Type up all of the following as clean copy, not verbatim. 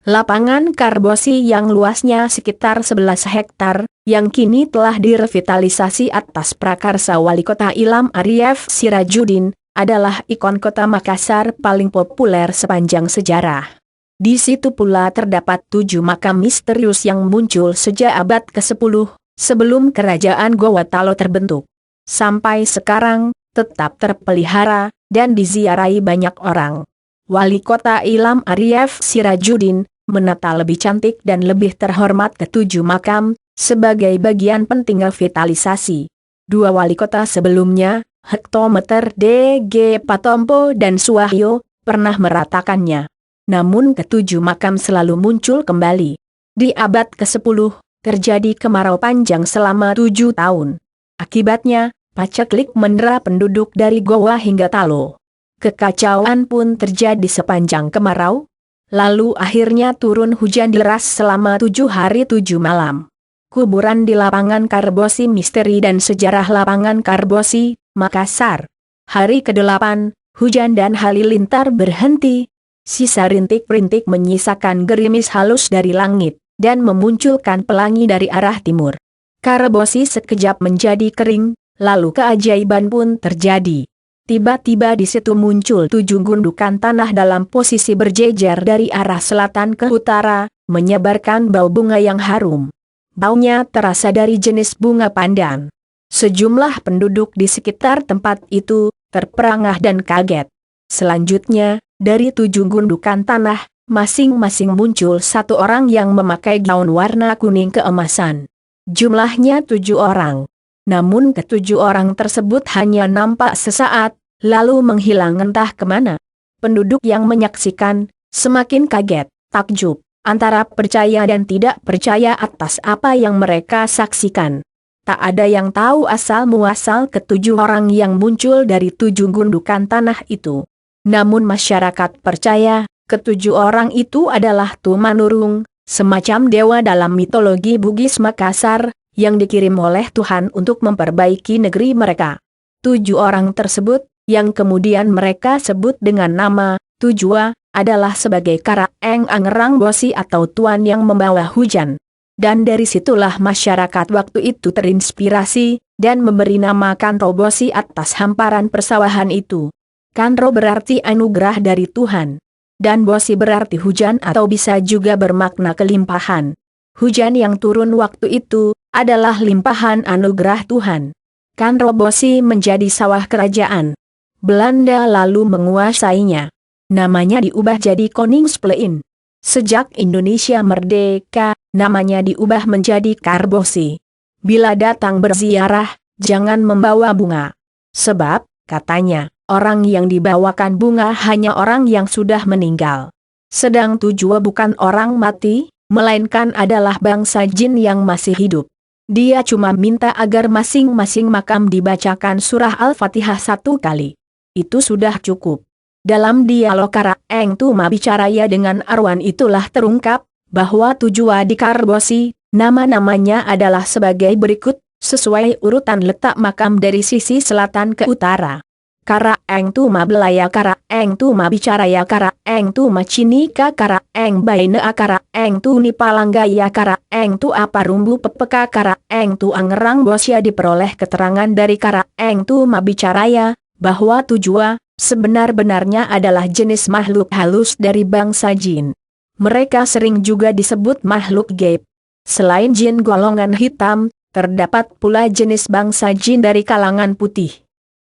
Lapangan Karbosi yang luasnya sekitar 11 hektar, yang kini telah direvitalisasi atas prakarsa Wali Kota Ilham Arif Sirajuddin, adalah ikon kota Makassar paling populer sepanjang sejarah. Di situ pula terdapat 7 makam misterius yang muncul sejak abad ke-10, sebelum kerajaan Gowatalo terbentuk. Sampai sekarang, tetap terpelihara, dan diziarahi banyak orang. Wali Kota Ilham Arif Sirajuddin menata lebih cantik dan lebih terhormat ke-7 makam, sebagai bagian penting revitalisasi. 2 wali kota sebelumnya, Hektometer DG Patompo dan Suwahyo, pernah meratakannya. Namun ke-7 makam selalu muncul kembali. Di abad ke-10, terjadi kemarau panjang selama 7 tahun. Akibatnya, paceklik mendera penduduk dari Goa hingga Talo. Kekacauan pun terjadi sepanjang kemarau. Lalu akhirnya turun hujan deras selama 7 hari 7 malam. Kuburan di Lapangan Karbosi Misteri dan Sejarah Lapangan Karbosi, Makassar. Hari ke-8, hujan dan halilintar berhenti. Sisa rintik-rintik menyisakan gerimis halus dari langit, dan memunculkan pelangi dari arah timur. Karbosi sekejap menjadi kering, lalu keajaiban pun terjadi. Tiba-tiba di situ muncul 7 gundukan tanah dalam posisi berjejer dari arah selatan ke utara, menyebarkan bau bunga yang harum. Baunya terasa dari jenis bunga pandan. Sejumlah penduduk di sekitar tempat itu terperangah dan kaget. Selanjutnya, dari 7 gundukan tanah, masing-masing muncul 1 orang yang memakai gaun warna kuning keemasan. Jumlahnya 7 orang. Namun ke-7 orang tersebut hanya nampak sesaat, lalu menghilang entah kemana. Penduduk yang menyaksikan, semakin kaget, takjub, antara percaya dan tidak percaya atas apa yang mereka saksikan. Tak ada yang tahu asal-muasal ke-7 orang yang muncul dari 7 gundukan tanah itu. Namun masyarakat percaya, ke-7 orang itu adalah Tumanurung, semacam dewa dalam mitologi Bugis Makassar, yang dikirim oleh Tuhan untuk memperbaiki negeri mereka. 7 orang tersebut, yang kemudian mereka sebut dengan nama Tujua, adalah sebagai Karaeng Angerang Bosi atau Tuan yang membawa hujan. Dan dari situlah masyarakat waktu itu terinspirasi, dan memberi nama Kanro Bosi atas hamparan persawahan itu. Kanro berarti anugerah dari Tuhan. Dan Bosi berarti hujan atau bisa juga bermakna kelimpahan. Hujan yang turun waktu itu adalah limpahan anugerah Tuhan. Kanro Bosi menjadi sawah kerajaan. Belanda lalu menguasainya. Namanya diubah jadi Koningsplein. Sejak Indonesia merdeka, namanya diubah menjadi Karbosi. Bila datang berziarah, jangan membawa bunga. Sebab, katanya, orang yang dibawakan bunga hanya orang yang sudah meninggal. Sedang Tujua bukan orang mati, melainkan adalah bangsa jin yang masih hidup. Dia cuma minta agar masing-masing makam dibacakan surah Al-Fatihah 1 kali. Itu sudah cukup. Dalam dialog Karaeng Tuma Bicaraya dengan Arwan itulah terungkap, bahwa Tujua di Karbosi, nama-namanya adalah sebagai berikut, sesuai urutan letak makam dari sisi selatan ke utara. Karaeng Tuma Belaya, Karaeng Tuma Bicaraya, Karaeng Tuma Cinika, Karaeng Bainea, Karaeng Tu Nipalanggaya, Karaeng Tu Aparumbu Pepeka, Karaeng Tu Angerang Bosya. Diperoleh keterangan dari Karaeng Tuma Bicaraya, bahwa Tujua, sebenar-benarnya adalah jenis makhluk halus dari bangsa jin. Mereka sering juga disebut makhluk gaib. Selain jin golongan hitam, terdapat pula jenis bangsa jin dari kalangan putih.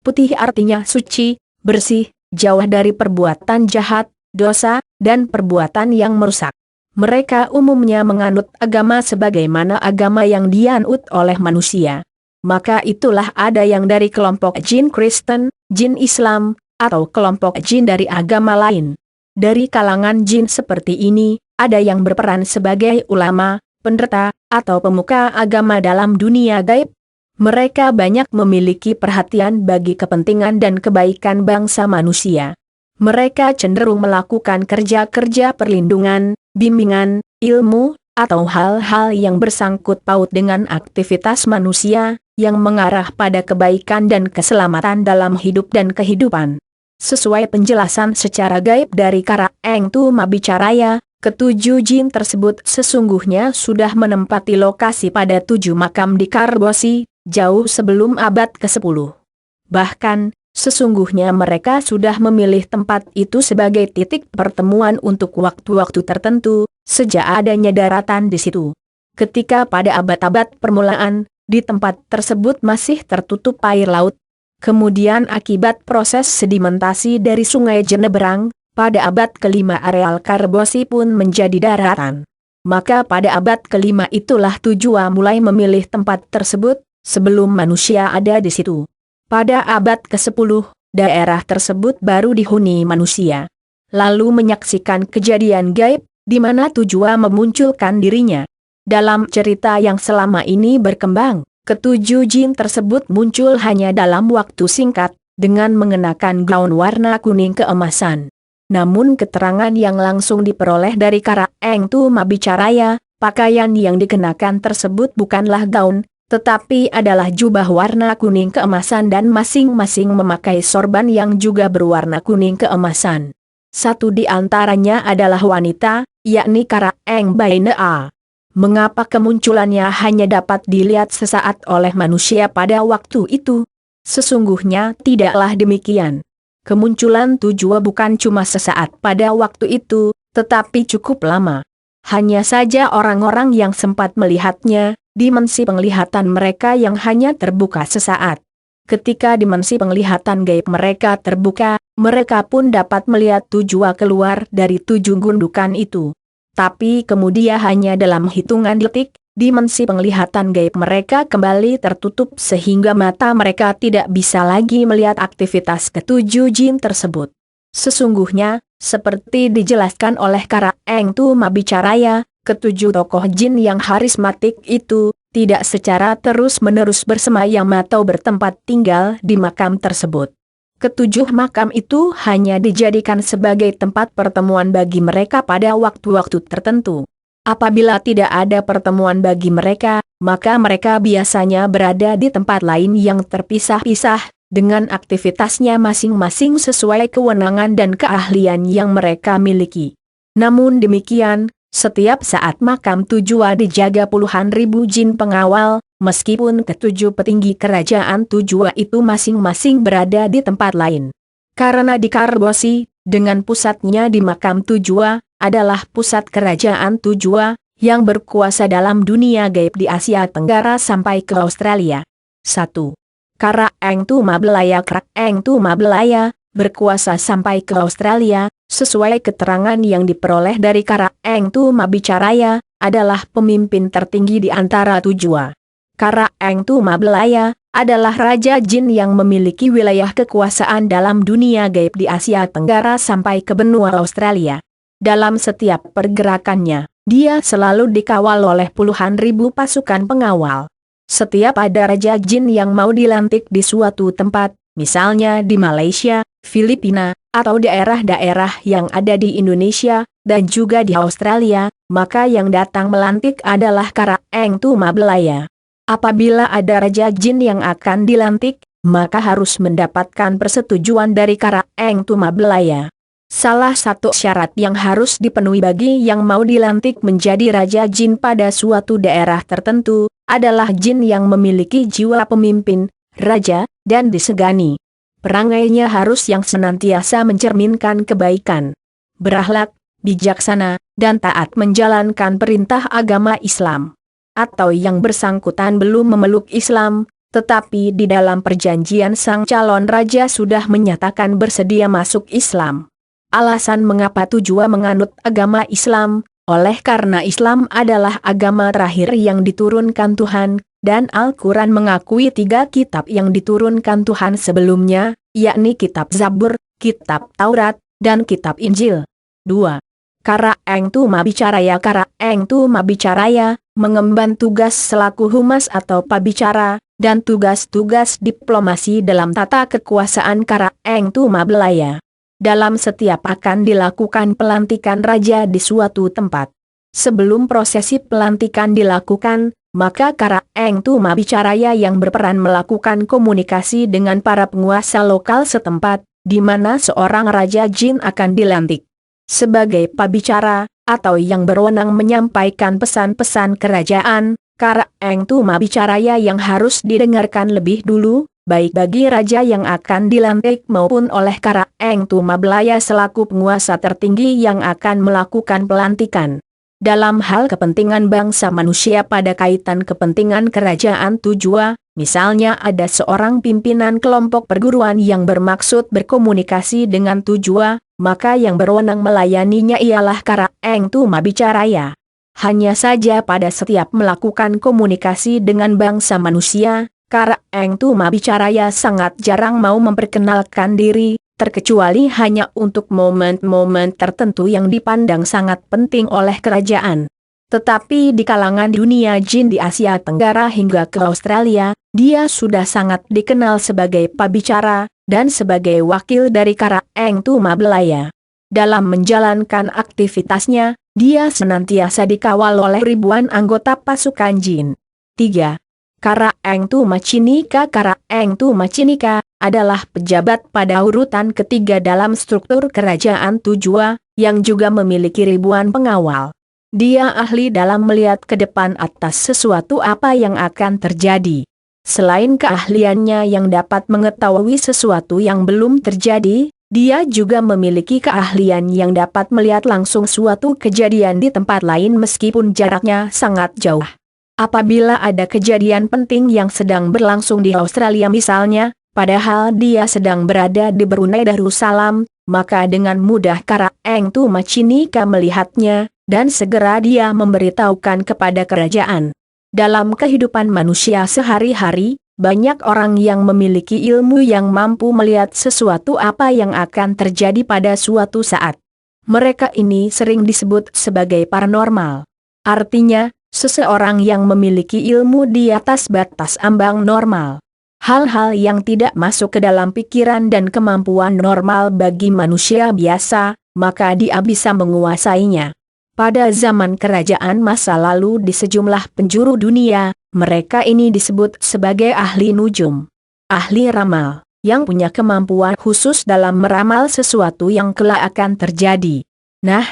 Putih artinya suci, bersih, jauh dari perbuatan jahat, dosa, dan perbuatan yang merusak. Mereka umumnya menganut agama sebagaimana agama yang dianut oleh manusia. Maka itulah ada yang dari kelompok jin Kristen, jin Islam, atau kelompok jin dari agama lain. Dari kalangan jin seperti ini, ada yang berperan sebagai ulama, pendeta, atau pemuka agama dalam dunia gaib. Mereka banyak memiliki perhatian bagi kepentingan dan kebaikan bangsa manusia. Mereka cenderung melakukan kerja-kerja perlindungan, bimbingan, ilmu, atau hal-hal yang bersangkut paut dengan aktivitas manusia, yang mengarah pada kebaikan dan keselamatan dalam hidup dan kehidupan. Sesuai penjelasan secara gaib dari Karaeng Tuma Bicaraya, Ketujuh jin tersebut sesungguhnya sudah menempati lokasi pada 7 makam di Karbosi, jauh sebelum abad ke-10. Bahkan, sesungguhnya mereka sudah memilih tempat itu sebagai titik pertemuan untuk waktu-waktu tertentu, sejak adanya daratan di situ. Ketika pada abad-abad permulaan, di tempat tersebut masih tertutup air laut. Kemudian akibat proses sedimentasi dari sungai Jenebrang, pada abad ke-5 areal Karbosi pun menjadi daratan. Maka pada abad ke-5 itulah Tujua mulai memilih tempat tersebut, sebelum manusia ada di situ. Pada abad ke-10, daerah tersebut baru dihuni manusia. Lalu menyaksikan kejadian gaib, di mana Tujua memunculkan dirinya. Dalam cerita yang selama ini berkembang, ketujuh jin tersebut muncul hanya dalam waktu singkat, dengan mengenakan gaun warna kuning keemasan. Namun keterangan yang langsung diperoleh dari Kara Eng Tu Mabicaraya, pakaian yang dikenakan tersebut bukanlah gaun, tetapi adalah jubah warna kuning keemasan dan masing-masing memakai sorban yang juga berwarna kuning keemasan. Satu di antaranya adalah wanita, yakni Kara Eng Bainea. Mengapa kemunculannya hanya dapat dilihat sesaat oleh manusia pada waktu itu? Sesungguhnya tidaklah demikian. Kemunculan Tujua bukan cuma sesaat pada waktu itu, tetapi cukup lama. Hanya saja orang-orang yang sempat melihatnya, dimensi penglihatan mereka yang hanya terbuka sesaat. Ketika dimensi penglihatan gaib mereka terbuka, mereka pun dapat melihat Tujua keluar dari 7 gundukan itu. Tapi kemudian hanya dalam hitungan detik, dimensi penglihatan gaib mereka kembali tertutup sehingga mata mereka tidak bisa lagi melihat aktivitas ketujuh jin tersebut. Sesungguhnya, seperti dijelaskan oleh Kara Eng Tu Mabicaraya, ketujuh tokoh jin yang harismatik itu tidak secara terus-menerus bersemayam atau bertempat tinggal di makam tersebut. Ketujuh makam itu hanya dijadikan sebagai tempat pertemuan bagi mereka pada waktu-waktu tertentu. Apabila tidak ada pertemuan bagi mereka, maka mereka biasanya berada di tempat lain yang terpisah-pisah, dengan aktivitasnya masing-masing sesuai kewenangan dan keahlian yang mereka miliki. Namun demikian, setiap saat makam Tujua dijaga puluhan ribu jin pengawal, meskipun ketujuh petinggi kerajaan Tujua itu masing-masing berada di tempat lain. Karena di Karbosi, dengan pusatnya di makam Tujua, adalah pusat kerajaan Tujua, yang berkuasa dalam dunia gaib di Asia Tenggara sampai ke Australia. 1. Kara Eng Tu Mabelaya Kara Eng Tu Mabelaya, berkuasa sampai ke Australia, sesuai keterangan yang diperoleh dari Kara Eng Tu Mabicaraya, adalah pemimpin tertinggi di antara Tujua. Kara Eng Tu Mabelaya adalah Raja Jin yang memiliki wilayah kekuasaan dalam dunia gaib di Asia Tenggara sampai ke benua Australia. Dalam setiap pergerakannya, dia selalu dikawal oleh puluhan ribu pasukan pengawal. Setiap ada Raja Jin yang mau dilantik di suatu tempat, misalnya di Malaysia, Filipina, atau daerah-daerah yang ada di Indonesia, dan juga di Australia, maka yang datang melantik adalah Kara Eng Tu Mabelaya. Apabila ada Raja Jin yang akan dilantik, maka harus mendapatkan persetujuan dari Kara Eng Tu Mabelaya. Salah satu syarat yang harus dipenuhi bagi yang mau dilantik menjadi Raja Jin pada suatu daerah tertentu, adalah jin yang memiliki jiwa pemimpin, raja, dan disegani. Perangainya harus yang senantiasa mencerminkan kebaikan, berakhlak, bijaksana, dan taat menjalankan perintah agama Islam. Atau yang bersangkutan belum memeluk Islam, tetapi di dalam perjanjian sang calon raja sudah menyatakan bersedia masuk Islam. Alasan mengapa Tujua menganut agama Islam, oleh karena Islam adalah agama terakhir yang diturunkan Tuhan, dan Al-Quran mengakui 3 kitab yang diturunkan Tuhan sebelumnya, yakni kitab Zabur, kitab Taurat, dan kitab Injil. 2. Kara Eng Tu Mabicaraya Kara Eng Tu Mabicaraya, mengemban tugas selaku humas atau pabicara, dan tugas-tugas diplomasi dalam tata kekuasaan Kara Eng Tu Mabelaya. Dalam setiap akan dilakukan pelantikan raja di suatu tempat. Sebelum prosesi pelantikan dilakukan, maka Kara Eng Tu Mabicaraya yang berperan melakukan komunikasi dengan para penguasa lokal setempat, di mana seorang Raja Jin akan dilantik. Sebagai pabicara, atau yang berwenang menyampaikan pesan-pesan kerajaan, Kara Eng Tuma Bicaraya yang harus didengarkan lebih dulu, baik bagi raja yang akan dilantik maupun oleh Kara Eng Tuma Belaya selaku penguasa tertinggi yang akan melakukan pelantikan. Dalam hal kepentingan bangsa manusia pada kaitan kepentingan kerajaan Tujua, misalnya ada seorang pimpinan kelompok perguruan yang bermaksud berkomunikasi dengan Tujua, maka yang berwenang melayaninya ialah Kara Eng Tuma Bicaraya. Hanya saja pada setiap melakukan komunikasi dengan bangsa manusia, Kara Eng Tuma Bicaraya sangat jarang mau memperkenalkan diri, terkecuali hanya untuk momen-momen tertentu yang dipandang sangat penting oleh kerajaan. Tetapi di kalangan dunia jin di Asia Tenggara hingga ke Australia, dia sudah sangat dikenal sebagai pabicara, dan sebagai wakil dari Kara Eng Tuma Belaya. Dalam menjalankan aktivitasnya, dia senantiasa dikawal oleh ribuan anggota pasukan jin. 3. Kara Eng Tuma Cinika. Kara Eng Tuma Cinika adalah pejabat pada urutan ketiga dalam struktur kerajaan Tujua, yang juga memiliki ribuan pengawal. Dia ahli dalam melihat ke depan atas sesuatu apa yang akan terjadi. Selain keahliannya yang dapat mengetahui sesuatu yang belum terjadi, dia juga memiliki keahlian yang dapat melihat langsung suatu kejadian di tempat lain meskipun jaraknya sangat jauh. Apabila ada kejadian penting yang sedang berlangsung di Australia misalnya, padahal dia sedang berada di Brunei Darussalam, maka dengan mudah Kara Eng Tuma Cinika melihatnya, dan segera dia memberitahukan kepada kerajaan. Dalam kehidupan manusia sehari-hari, banyak orang yang memiliki ilmu yang mampu melihat sesuatu apa yang akan terjadi pada suatu saat. Mereka ini sering disebut sebagai paranormal. Artinya, seseorang yang memiliki ilmu di atas batas ambang normal. Hal-hal yang tidak masuk ke dalam pikiran dan kemampuan normal bagi manusia biasa, maka dia bisa menguasainya. Pada zaman kerajaan masa lalu di sejumlah penjuru dunia, mereka ini disebut sebagai ahli nujum. Ahli ramal, yang punya kemampuan khusus dalam meramal sesuatu yang kelak akan terjadi. Nah,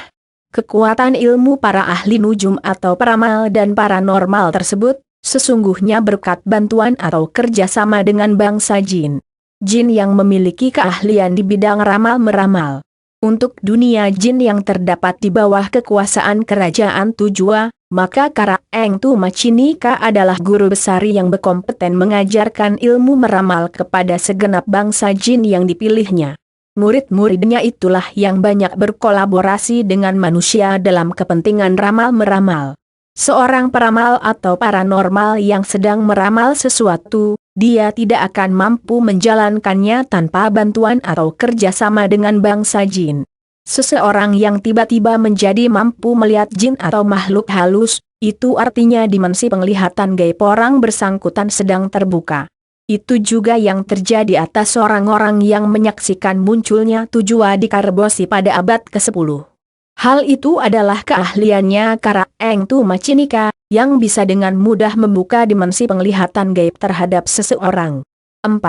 kekuatan ilmu para ahli nujum atau peramal dan paranormal tersebut, sesungguhnya berkat bantuan atau kerjasama dengan bangsa jin. Jin yang memiliki keahlian di bidang ramal-meramal. Untuk dunia jin yang terdapat di bawah kekuasaan kerajaan Tujua, maka Kara Eng Tuma Cinika adalah guru besar yang berkompeten mengajarkan ilmu meramal kepada segenap bangsa jin yang dipilihnya. Murid-muridnya itulah yang banyak berkolaborasi dengan manusia dalam kepentingan ramal-meramal. Seorang peramal atau paranormal yang sedang meramal sesuatu, dia tidak akan mampu menjalankannya tanpa bantuan atau kerjasama dengan bangsa jin. Seseorang yang tiba-tiba menjadi mampu melihat jin atau makhluk halus, itu artinya dimensi penglihatan gaib orang bersangkutan sedang terbuka. Itu juga yang terjadi atas orang-orang yang menyaksikan munculnya Tujua di Karbosi pada abad ke-10. Hal itu adalah keahliannya Kara Eng Tuma Cinika, yang bisa dengan mudah membuka dimensi penglihatan gaib terhadap seseorang. 4.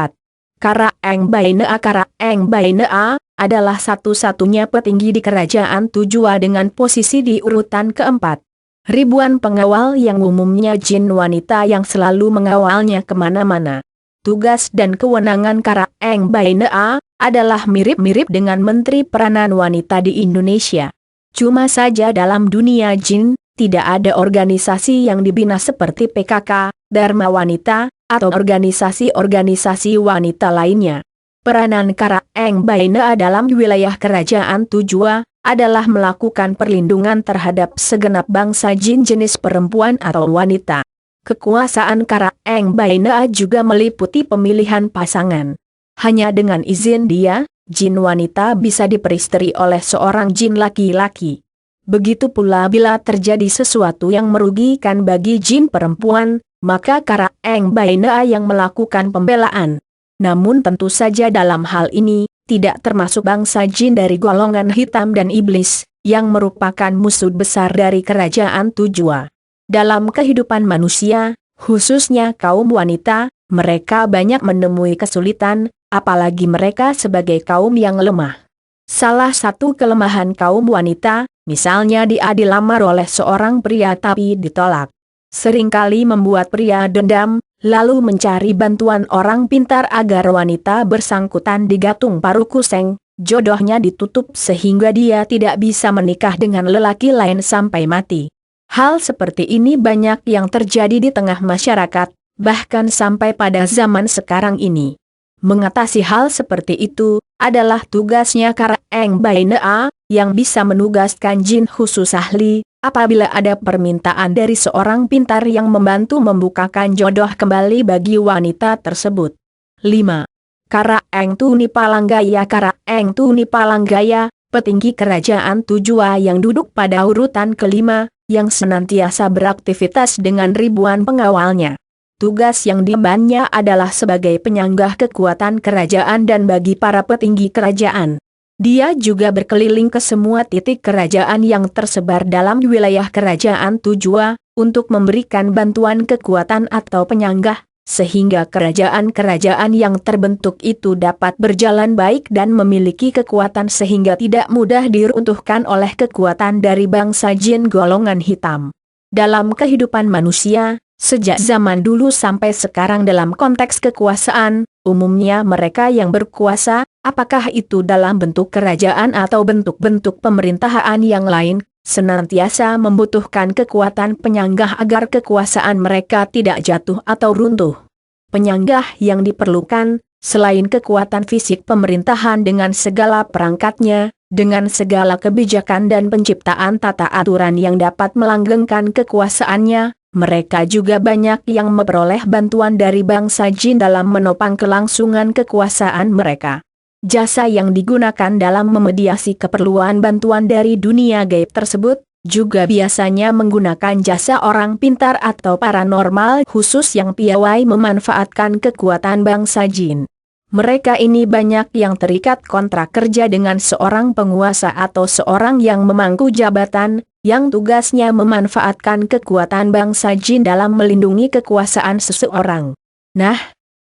Kara Eng Bainea. Kara Eng Bainea adalah satu-satunya petinggi di kerajaan Tujua dengan posisi di urutan keempat. Ribuan pengawal yang umumnya jin wanita yang selalu mengawalnya kemana-mana. Tugas dan kewenangan Kara Eng Bainea adalah mirip-mirip dengan Menteri Peranan Wanita di Indonesia. Cuma saja dalam dunia jin, tidak ada organisasi yang dibina seperti PKK, Dharma Wanita, atau organisasi-organisasi wanita lainnya. Peranan Kara Eng Bainea dalam wilayah kerajaan Tujua adalah melakukan perlindungan terhadap segenap bangsa jin jenis perempuan atau wanita. Kekuasaan Kara Eng Bainea juga meliputi pemilihan pasangan. Hanya dengan izin dia, jin wanita bisa diperistri oleh seorang jin laki-laki. Begitu pula bila terjadi sesuatu yang merugikan bagi jin perempuan, maka Kara Eng Bainea yang melakukan pembelaan. Namun tentu saja dalam hal ini, tidak termasuk bangsa jin dari golongan hitam dan iblis, yang merupakan musuh besar dari kerajaan Tujua. Dalam kehidupan manusia, khususnya kaum wanita, mereka banyak menemui kesulitan, apalagi mereka sebagai kaum yang lemah. Salah satu kelemahan kaum wanita, misalnya dia dilamar oleh seorang pria tapi ditolak, seringkali membuat pria dendam, lalu mencari bantuan orang pintar agar wanita bersangkutan digantung paruh kuseng, jodohnya ditutup sehingga dia tidak bisa menikah dengan lelaki lain sampai mati. Hal seperti ini banyak yang terjadi di tengah masyarakat, bahkan sampai pada zaman sekarang ini. Mengatasi hal seperti itu adalah tugasnya Kara Eng Bainea, yang bisa menugaskan jin khusus ahli, apabila ada permintaan dari seorang pintar yang membantu membukakan jodoh kembali bagi wanita tersebut. 5. Kara Eng Tuni Palanggaya. Kara Eng Tuni Palanggaya, petinggi kerajaan Tujua yang duduk pada urutan kelima, yang senantiasa beraktivitas dengan ribuan pengawalnya. Tugas yang diembannya adalah sebagai penyanggah kekuatan kerajaan dan bagi para petinggi kerajaan. Dia juga berkeliling ke semua titik kerajaan yang tersebar dalam wilayah kerajaan Tujua, untuk memberikan bantuan kekuatan atau penyanggah, sehingga kerajaan-kerajaan yang terbentuk itu dapat berjalan baik dan memiliki kekuatan sehingga tidak mudah diruntuhkan oleh kekuatan dari bangsa jin golongan hitam. Dalam kehidupan manusia, sejak zaman dulu sampai sekarang dalam konteks kekuasaan, umumnya mereka yang berkuasa, apakah itu dalam bentuk kerajaan atau bentuk-bentuk pemerintahan yang lain, senantiasa membutuhkan kekuatan penyanggah agar kekuasaan mereka tidak jatuh atau runtuh. Penyanggah yang diperlukan, selain kekuatan fisik pemerintahan dengan segala perangkatnya, dengan segala kebijakan dan penciptaan tata aturan yang dapat melanggengkan kekuasaannya, mereka juga banyak yang memperoleh bantuan dari bangsa jin dalam menopang kelangsungan kekuasaan mereka. Jasa yang digunakan dalam memediasi keperluan bantuan dari dunia gaib tersebut, juga biasanya menggunakan jasa orang pintar atau paranormal khusus yang piawai memanfaatkan kekuatan bangsa jin. Mereka ini banyak yang terikat kontrak kerja dengan seorang penguasa atau seorang yang memangku jabatan, yang tugasnya memanfaatkan kekuatan bangsa jin dalam melindungi kekuasaan seseorang. Nah,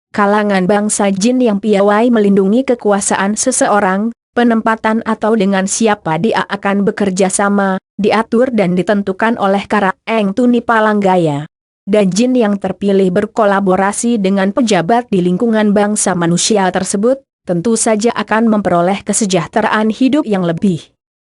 kalangan bangsa jin yang piawai melindungi kekuasaan seseorang, penempatan atau dengan siapa dia akan bekerja sama, diatur dan ditentukan oleh Kara Eng Tuni Palanggaya. Dan jin yang terpilih berkolaborasi dengan pejabat di lingkungan bangsa manusia tersebut, tentu saja akan memperoleh kesejahteraan hidup yang lebih.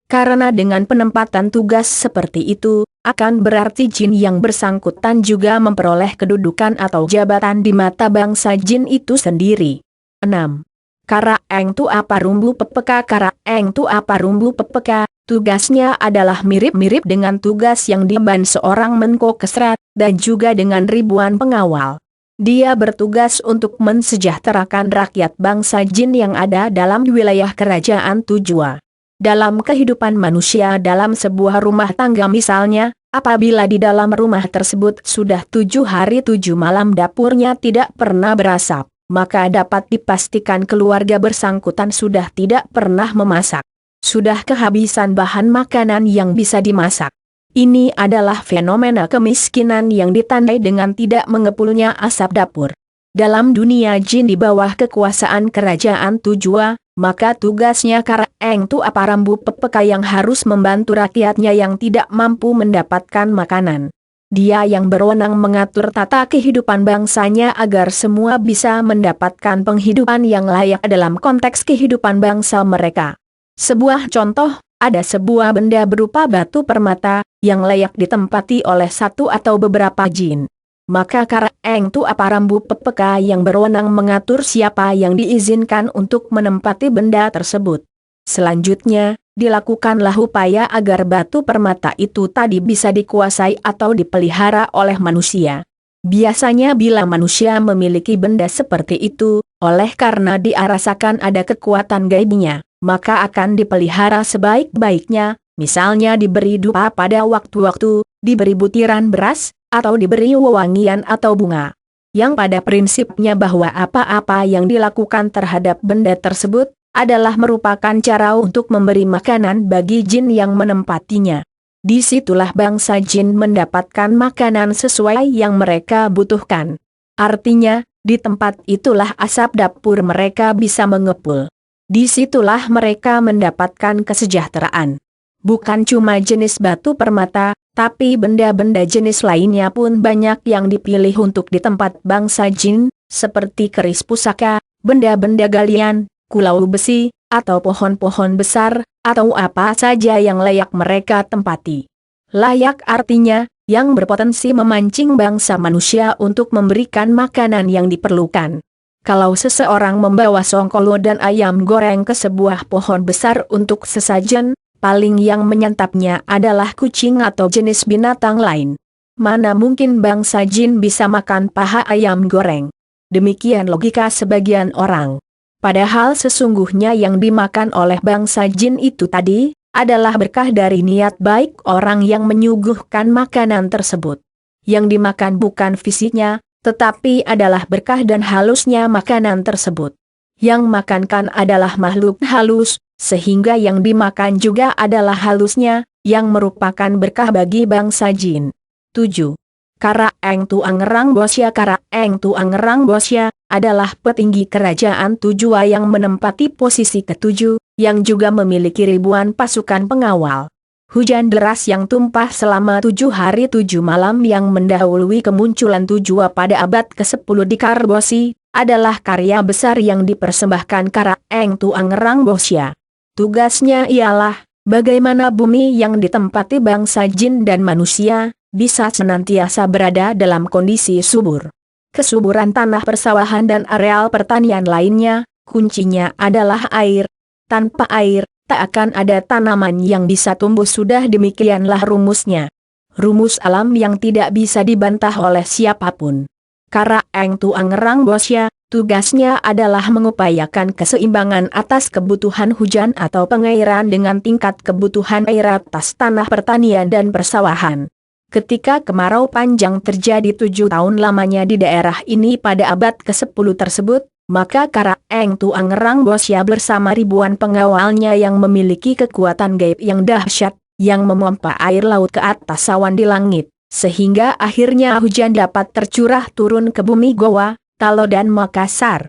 Karena dengan penempatan tugas seperti itu, akan berarti jin yang bersangkutan juga memperoleh kedudukan atau jabatan di mata bangsa jin itu sendiri. 6. Kara Eng Tu Aparumbu Pepeka. Kara Eng Tu Aparumbu Pepeka, tugasnya adalah mirip-mirip dengan tugas yang diemban seorang Menko Kesrat, dan juga dengan ribuan pengawal. Dia bertugas untuk mensejahterakan rakyat bangsa jin yang ada dalam wilayah kerajaan Tujua. Dalam kehidupan manusia dalam sebuah rumah tangga misalnya, apabila di dalam rumah tersebut sudah 7 hari 7 malam dapurnya tidak pernah berasap, maka dapat dipastikan keluarga bersangkutan sudah tidak pernah memasak. Sudah kehabisan bahan makanan yang bisa dimasak. Ini adalah fenomena kemiskinan yang ditandai dengan tidak mengepulnya asap dapur. Dalam dunia jin di bawah kekuasaan kerajaan Tujua, maka tugasnya Kara Eng Tu Aparumbu Pepeka yang harus membantu rakyatnya yang tidak mampu mendapatkan makanan. Dia yang berwenang mengatur tata kehidupan bangsanya agar semua bisa mendapatkan penghidupan yang layak dalam konteks kehidupan bangsa mereka. Sebuah contoh, ada sebuah benda berupa batu permata, yang layak ditempati oleh satu atau beberapa jin. Maka Kara Eng Tu Aparumbu Pepeka yang berwenang mengatur siapa yang diizinkan untuk menempati benda tersebut. Selanjutnya, dilakukanlah upaya agar batu permata itu tadi bisa dikuasai atau dipelihara oleh manusia. Biasanya bila manusia memiliki benda seperti itu, oleh karena dia rasakan ada kekuatan gaibnya, maka akan dipelihara sebaik-baiknya, misalnya diberi dupa pada waktu-waktu, diberi butiran beras, atau diberi wewangian atau bunga. Yang pada prinsipnya bahwa apa-apa yang dilakukan terhadap benda tersebut, adalah merupakan cara untuk memberi makanan bagi jin yang menempatinya. Disitulah bangsa jin mendapatkan makanan sesuai yang mereka butuhkan. Artinya, di tempat itulah asap dapur mereka bisa mengepul. Disitulah mereka mendapatkan kesejahteraan. Bukan cuma jenis batu permata, tapi benda-benda jenis lainnya pun banyak yang dipilih untuk di tempat bangsa jin, seperti keris pusaka, benda-benda galian, kulau besi, atau pohon-pohon besar, atau apa saja yang layak mereka tempati. Layak artinya, yang berpotensi memancing bangsa manusia untuk memberikan makanan yang diperlukan. Kalau seseorang membawa songkolo dan ayam goreng ke sebuah pohon besar untuk sesajen, paling yang menyantapnya adalah kucing atau jenis binatang lain. Mana mungkin bangsa jin bisa makan paha ayam goreng? Demikian logika sebagian orang. Padahal sesungguhnya yang dimakan oleh bangsa jin itu tadi, adalah berkah dari niat baik orang yang menyuguhkan makanan tersebut. Yang dimakan bukan fisiknya, tetapi adalah berkah dan halusnya makanan tersebut. Yang makankan adalah makhluk halus, sehingga yang dimakan juga adalah halusnya, yang merupakan berkah bagi bangsa jin. 7. Kara Eng Tuangerang Bosya. Kara Eng Tuangerang Bosya adalah petinggi kerajaan Tujua yang menempati posisi ketujuh, yang juga memiliki ribuan pasukan pengawal. Hujan deras yang tumpah selama 7 hari 7 malam yang mendahului kemunculan Tujua pada abad ke-10 di Karbosi, adalah karya besar yang dipersembahkan Kara Eng Tuangerang Bosya. Tugasnya ialah, bagaimana bumi yang ditempati bangsa jin dan manusia, bisa senantiasa berada dalam kondisi subur. Kesuburan tanah persawahan dan areal pertanian lainnya, kuncinya adalah air. Tanpa air, tak akan ada tanaman yang bisa tumbuh. Sudah demikianlah rumusnya. Rumus alam yang tidak bisa dibantah oleh siapapun. Kara Eng Tuangerang Bosya, tugasnya adalah mengupayakan keseimbangan atas kebutuhan hujan atau pengairan dengan tingkat kebutuhan air atas tanah pertanian dan persawahan. Ketika kemarau panjang terjadi 7 tahun lamanya di daerah ini pada abad ke-10 tersebut, maka Kara Eng Tuangerang Bosya bersama ribuan pengawalnya yang memiliki kekuatan gaib yang dahsyat, yang memompa air laut ke atas awan di langit, sehingga akhirnya hujan dapat tercurah turun ke bumi Goa, Talo dan Makassar.